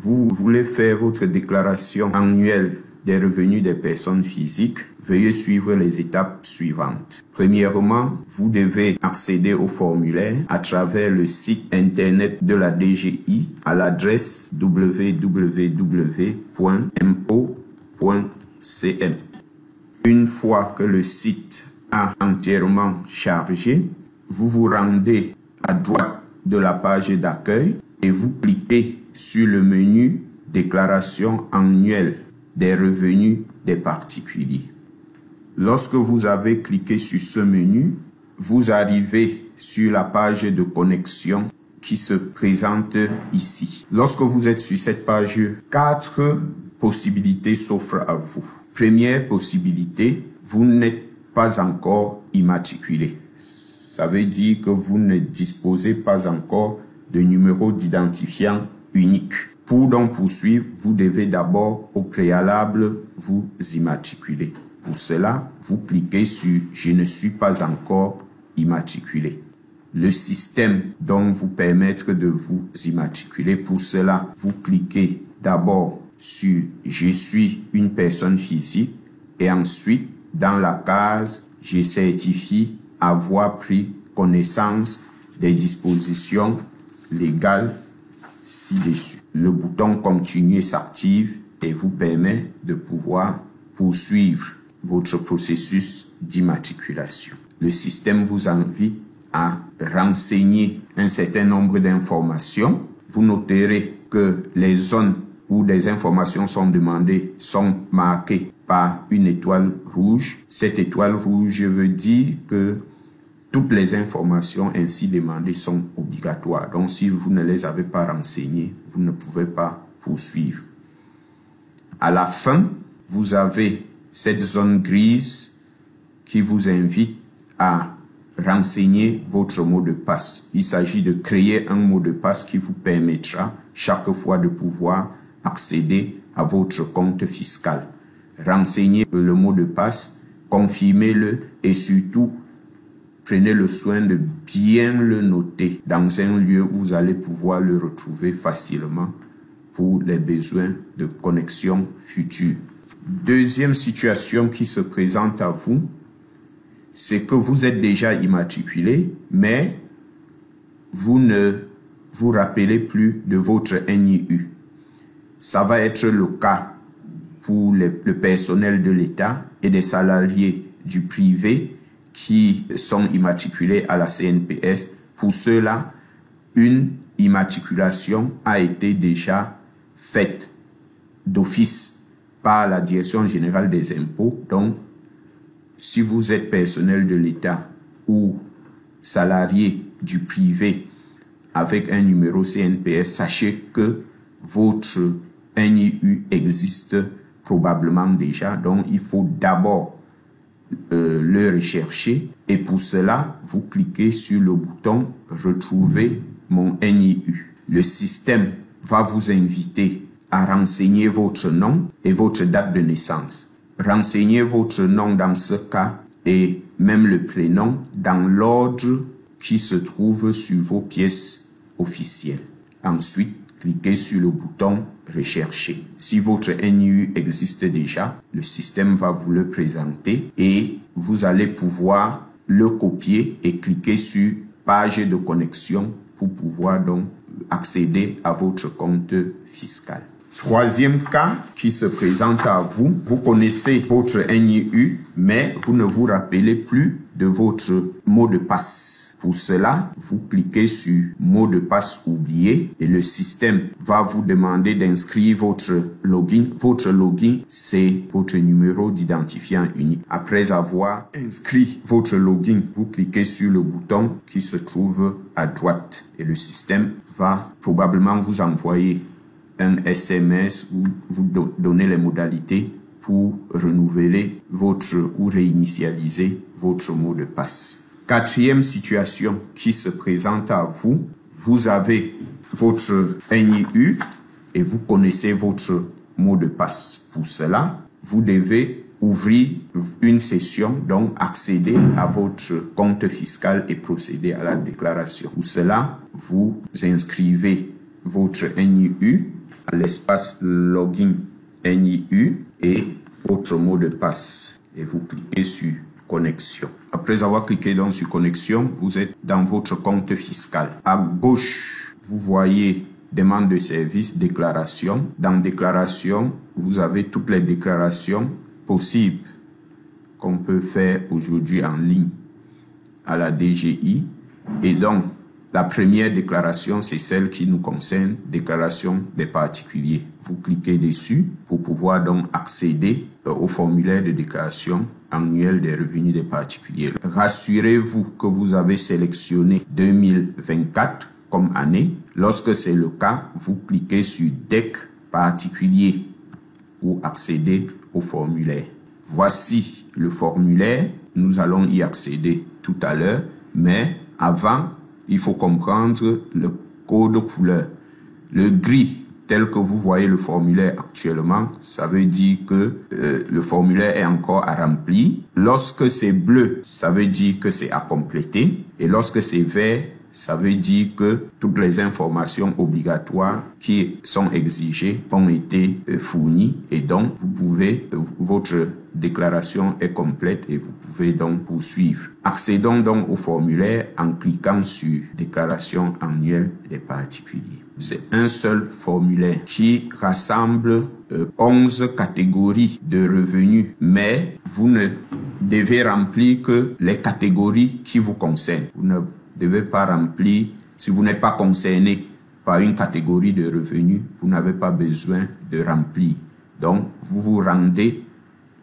vous voulez faire votre déclaration annuelle des revenus des personnes physiques, veuillez suivre les étapes suivantes. Premièrement, vous devez accéder au formulaire à travers le site internet de la DGI à l'adresse www.impôts.cm. Une fois que le site a entièrement chargé, vous vous rendez à droite de la page d'accueil et vous cliquez sur le menu Déclaration annuelle des revenus des particuliers. Lorsque vous avez cliqué sur ce menu, vous arrivez sur la page de connexion qui se présente ici. Lorsque vous êtes sur cette page, 4 possibilités s'offrent à vous. Première possibilité, vous n'êtes pas encore immatriculé. Ça veut dire que vous ne disposez pas encore de numéro d'identifiant unique. Pour donc poursuivre, vous devez d'abord au préalable vous immatriculer. Pour cela, vous cliquez sur « Je ne suis pas encore immatriculé ». Le système donc vous permettre de vous immatriculer. Pour cela, vous cliquez d'abord sur « Je suis une personne physique » et ensuite, dans la case « Je certifie avoir pris connaissance des dispositions légales ci-dessus ». Le bouton « Continuer » s'active et vous permet de pouvoir poursuivre votre processus d'immatriculation. Le système vous invite à renseigner un certain nombre d'informations. Vous noterez que les zones où des informations sont demandées sont marquées par une étoile rouge. Cette étoile rouge veut dire que toutes les informations ainsi demandées sont obligatoires. Donc, si vous ne les avez pas renseignées, vous ne pouvez pas poursuivre. À la fin, vous avez cette zone grise qui vous invite à renseigner votre mot de passe. Il s'agit de créer un mot de passe qui vous permettra chaque fois de pouvoir accéder à votre compte fiscal. Renseignez le mot de passe, confirmez-le et surtout, prenez le soin de bien le noter dans un lieu où vous allez pouvoir le retrouver facilement pour les besoins de connexion future. Deuxième situation qui se présente à vous, c'est que vous êtes déjà immatriculé, mais vous ne vous rappelez plus de votre NIU. Ça va être le cas pour le personnel de l'État et des salariés du privé qui sont immatriculés à la CNPS. Pour ceux-là, une immatriculation a été déjà faite d'office par la Direction générale des impôts. Donc, si vous êtes personnel de l'État ou salarié du privé avec un numéro CNPS, sachez que votre NIU existe probablement déjà. Donc, il faut d'abord le rechercher et pour cela, vous cliquez sur le bouton « Retrouver mon NIU ». Le système va vous inviter à renseigner votre nom et votre date de naissance. Renseignez votre nom dans ce cas et même le prénom dans l'ordre qui se trouve sur vos pièces officielles. Ensuite, cliquez sur le bouton « Rechercher ». Si votre NIU existe déjà, le système va vous le présenter et vous allez pouvoir le copier et cliquer sur « Page de connexion » pour pouvoir donc accéder à votre compte fiscal. Troisième cas qui se présente à vous, vous connaissez votre NIU, mais vous ne vous rappelez plus de votre mot de passe. Pour cela, vous cliquez sur mot de passe oublié et le système va vous demander d'inscrire votre login. Votre login, c'est votre numéro d'identifiant unique. Après avoir inscrit votre login, vous cliquez sur le bouton qui se trouve à droite et le système va probablement vous envoyer un SMS ou vous donner les modalités pour renouveler votre ou réinitialiser votre mot de passe. Quatrième situation qui se présente à vous, vous avez votre NIU et vous connaissez votre mot de passe. Pour cela, vous devez ouvrir une session, donc accéder à votre compte fiscal et procéder à la déclaration. Pour cela, vous inscrivez votre NIU à l'espace login NIU et votre mot de passe. Et vous cliquez sur connexion. Après avoir cliqué donc sur connexion, vous êtes dans votre compte fiscal. À gauche, vous voyez demande de service, déclaration. Dans déclaration, vous avez toutes les déclarations possibles qu'on peut faire aujourd'hui en ligne à la DGI. Et donc, la première déclaration, c'est celle qui nous concerne, déclaration des particuliers. Vous cliquez dessus pour pouvoir donc accéder au formulaire de déclaration annuelle des revenus des particuliers. Rassurez-vous que vous avez sélectionné 2024 comme année. Lorsque c'est le cas, vous cliquez sur DEC particulier pour accéder au formulaire. Voici le formulaire. Nous allons y accéder tout à l'heure, mais avant, il faut comprendre le code couleur. Le gris, tel que vous voyez le formulaire actuellement, ça veut dire que le formulaire est encore à remplir. Lorsque c'est bleu, ça veut dire que c'est à compléter. Et lorsque c'est vert, ça veut dire que toutes les informations obligatoires qui sont exigées ont été fournies et donc vous pouvez, votre déclaration est complète et vous pouvez donc poursuivre. Accédons donc au formulaire en cliquant sur déclaration annuelle des particuliers. C'est un seul formulaire qui rassemble 11 catégories de revenus, mais vous ne devez remplir que les catégories qui vous concernent. Vous ne devez pas remplir, si vous n'êtes pas concerné par une catégorie de revenus, vous n'avez pas besoin de remplir. Donc, vous vous rendez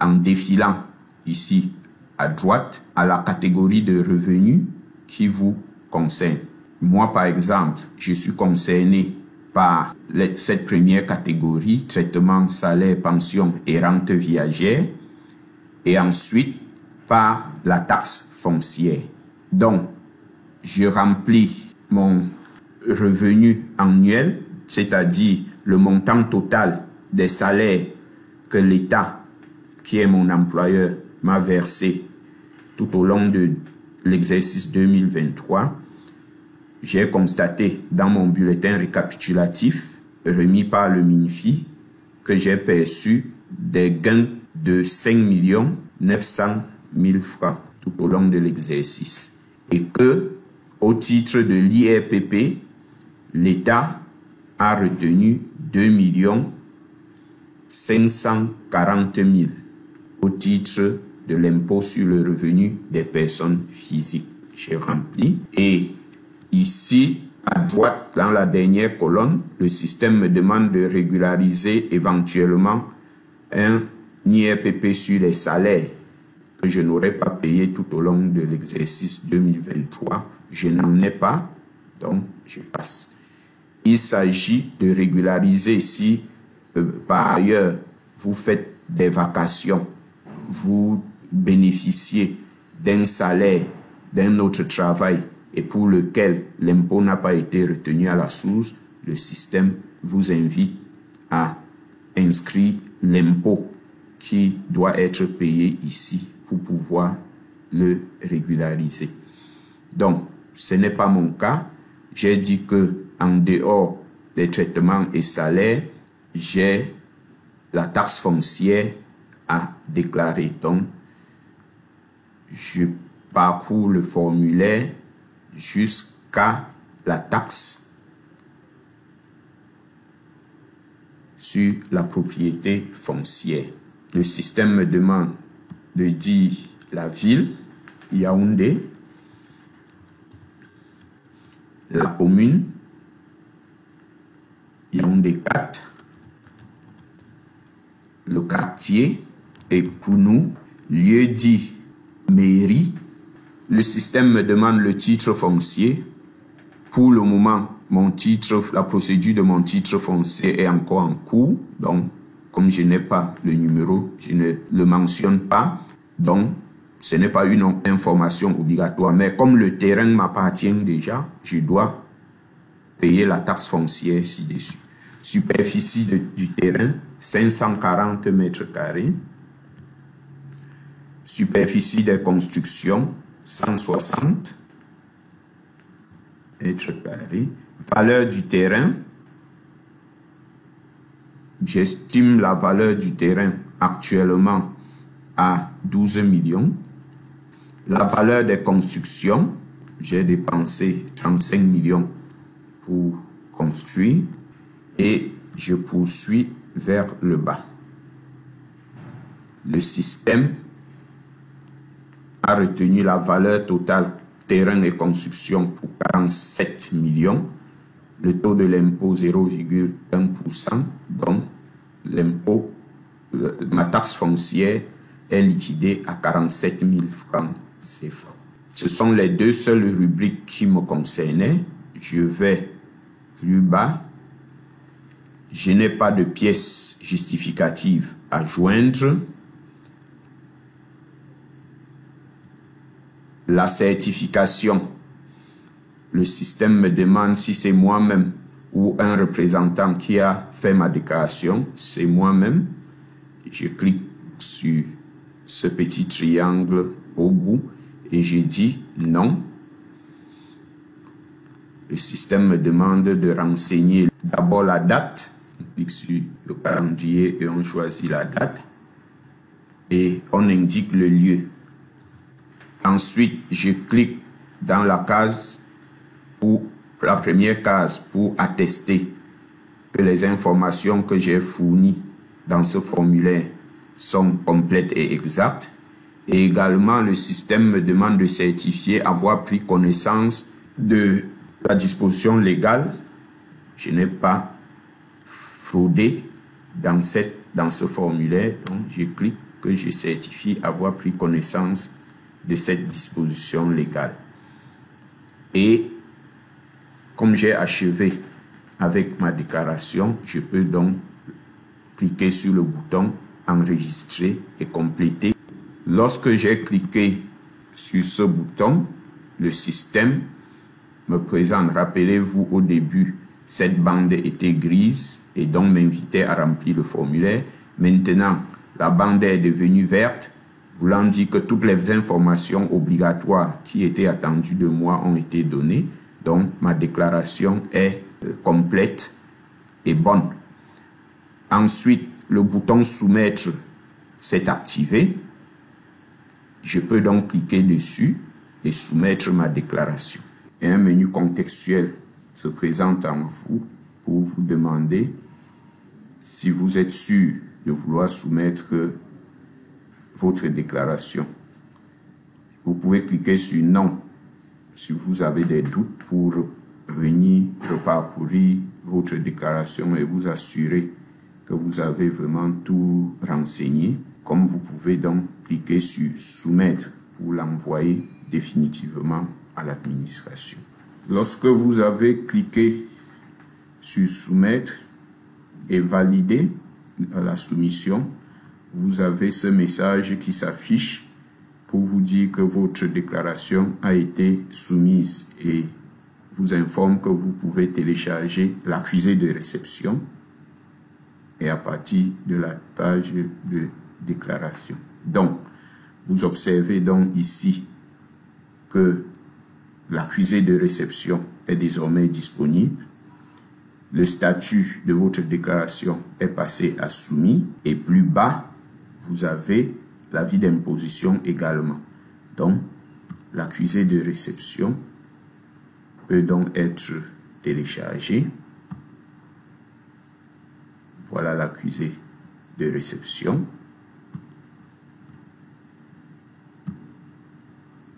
en défilant ici à droite à la catégorie de revenus qui vous concerne. Moi, par exemple, je suis concerné par cette première catégorie, traitement, salaire, pension et rente viagère, et ensuite par la taxe foncière. Donc, je remplis mon revenu annuel, c'est-à-dire le montant total des salaires que l'État, qui est mon employeur, m'a versé tout au long de l'exercice 2023. J'ai constaté dans mon bulletin récapitulatif remis par le MINFI que j'ai perçu des gains de 5 900 000 francs tout au long de l'exercice et que au titre de l'IRPP, l'État a retenu 2 540 000 au titre de l'impôt sur le revenu des personnes physiques. J'ai rempli. Et ici, à droite, dans la dernière colonne, le système me demande de régulariser éventuellement un IRPP sur les salaires que je n'aurais pas payé tout au long de l'exercice 2023. Je n'en ai pas, donc je passe. Il s'agit de régulariser si, par ailleurs, vous faites des vacations, vous bénéficiez d'un salaire, d'un autre travail et pour lequel l'impôt n'a pas été retenu à la source, le système vous invite à inscrire l'impôt qui doit être payé ici pour pouvoir le régulariser. Donc, ce n'est pas mon cas. J'ai dit que en dehors des traitements et salaires, j'ai la taxe foncière à déclarer. Donc, je parcours le formulaire jusqu'à la taxe sur la propriété foncière. Le système me demande de dire la ville, Yaoundé, la commune, Yaoundé 4, le quartier, et pour nous, lieu dit mairie. Le système me demande le titre foncier. Pour le moment, mon titre, la procédure de mon titre foncier est encore en cours. Donc, comme je n'ai pas le numéro, je ne le mentionne pas. Donc, ce n'est pas une information obligatoire. Mais comme le terrain m'appartient déjà, je dois payer la taxe foncière ci-dessus. Superficie du terrain, 540 mètres carrés. Superficie des constructions, 160 mètres carrés. Valeur du terrain, j'estime la valeur du terrain actuellement à 12 millions. La valeur des constructions, j'ai dépensé 35 millions pour construire et je poursuis vers le bas. Le système a retenu la valeur totale terrain et construction pour 47 millions, le taux de l'impôt 0,1%, donc l'impôt, ma taxe foncière est liquidée à 47 000 francs CFA. Ce sont les deux seules rubriques qui me concernaient. Je vais plus bas. Je n'ai pas de pièces justificatives à joindre. La certification, le système me demande si c'est moi-même ou un représentant qui a fait ma déclaration. C'est moi-même. Je clique sur ce petit triangle au bout et je dis non. Le système me demande de renseigner d'abord la date. On clique sur le calendrier et on choisit la date et on indique le lieu. Ensuite, je clique dans la case pour la première case pour attester que les informations que j'ai fournies dans ce formulaire sont complètes et exactes. Et également, le système me demande de certifier avoir pris connaissance de la disposition légale. Je n'ai pas fraudé dans ce formulaire, donc je clique que je certifie avoir pris connaissance de cette disposition légale. Et comme j'ai achevé avec ma déclaration, je peux donc cliquer sur le bouton enregistrer et compléter. Lorsque j'ai cliqué sur ce bouton, le système me présente, rappelez-vous au début, cette bande était grise et donc m'invitait à remplir le formulaire. Maintenant, la bande est devenue verte, voulant dire que toutes les informations obligatoires qui étaient attendues de moi ont été données. Donc, ma déclaration est complète et bonne. Ensuite, le bouton soumettre s'est activé. Je peux donc cliquer dessus et soumettre ma déclaration. Et un menu contextuel se présente en vous pour vous demander si vous êtes sûr de vouloir soumettre votre déclaration. Vous pouvez cliquer sur non si vous avez des doutes pour venir reparcourir votre déclaration et vous assurer que vous avez vraiment tout renseigné. Comme vous pouvez donc cliquer sur soumettre pour l'envoyer définitivement à l'administration. Lorsque vous avez cliqué sur soumettre et valider la soumission, vous avez ce message qui s'affiche pour vous dire que votre déclaration a été soumise et vous informe que vous pouvez télécharger l'accusé de réception et à partir de la page de déclaration. Donc, vous observez donc ici que l'accusé de réception est désormais disponible. Le statut de votre déclaration est passé à soumis et plus bas, vous avez l'avis d'imposition également. Donc, l'accusé de réception peut donc être téléchargé. Voilà l'accusé de réception.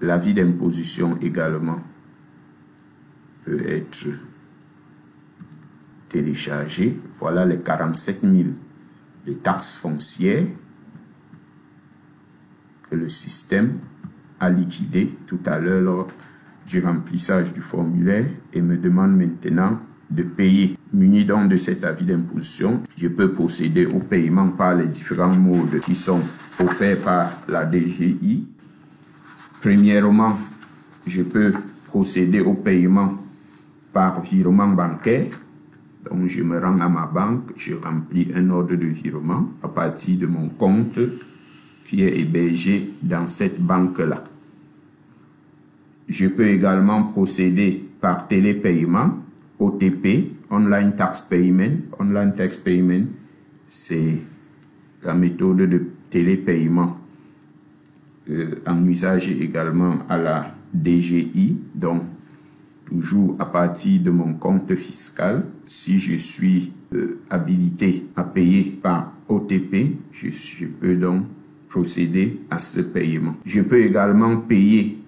L'avis d'imposition également peut être téléchargé. Voilà les 47 000 de taxes foncières que le système a liquidé tout à l'heure lors du remplissage du formulaire et me demande maintenant de payer. Muni donc de cet avis d'imposition, je peux procéder au paiement par les différents modes qui sont offerts par la DGI. Premièrement, je peux procéder au paiement par virement bancaire. Donc, je me rends à ma banque, je remplis un ordre de virement à partir de mon compte qui est hébergé dans cette banque-là. Je peux également procéder par télépaiement, OTP, Online Tax Payment, c'est la méthode de télépaiement en usage également à la DGI, donc toujours à partir de mon compte fiscal. Si je suis habilité à payer par OTP, je peux donc procéder à ce paiement. Je peux également payer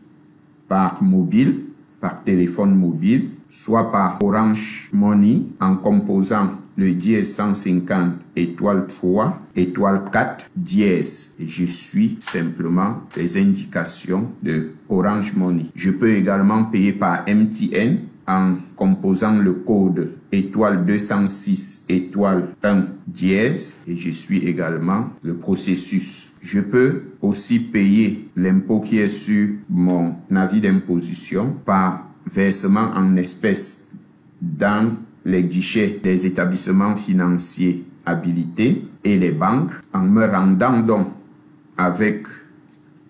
par mobile, par téléphone mobile, soit par Orange Money en composant le dièse 150 étoile 3 étoile 4 dièse. Et je suis simplement les indications de Orange Money. Je peux également payer par MTN en composant le code étoile 206 étoile 1 dièse et je suis également le processus. Je peux aussi payer l'impôt qui est sur mon avis d'imposition par versement en espèces dans les guichets des établissements financiers habilités et les banques en me rendant donc avec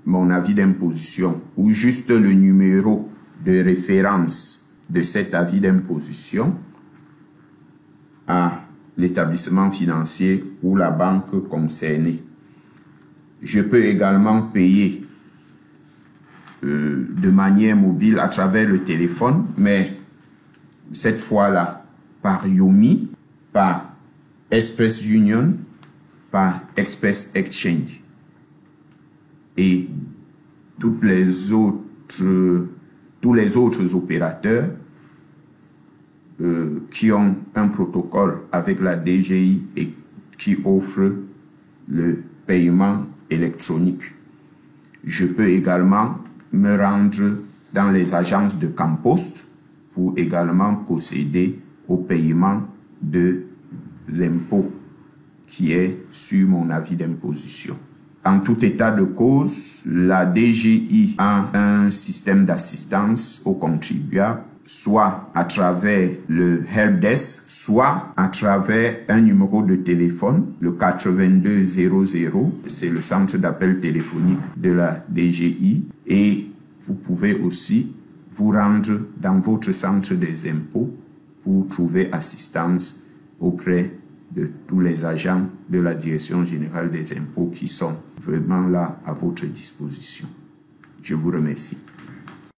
mon avis d'imposition ou juste le numéro de référence de cet avis d'imposition à l'établissement financier ou la banque concernée. Je peux également payer de manière mobile à travers le téléphone, mais cette fois-là par Yomi, par Express Union, par Express Exchange. Et tous les autres opérateurs qui ont un protocole avec la DGI et qui offrent le paiement électronique. Je peux également me rendre dans les agences de Campost pour également procéder au paiement de l'impôt qui est sur mon avis d'imposition. En tout état de cause, la DGI a un système d'assistance aux contribuables, soit à travers le helpdesk, soit à travers un numéro de téléphone, le 8200, c'est le centre d'appel téléphonique de la DGI, et vous pouvez aussi vous rendre dans votre centre des impôts pour trouver assistance auprès de tous les agents de la Direction générale des impôts qui sont vraiment là à votre disposition. Je vous remercie.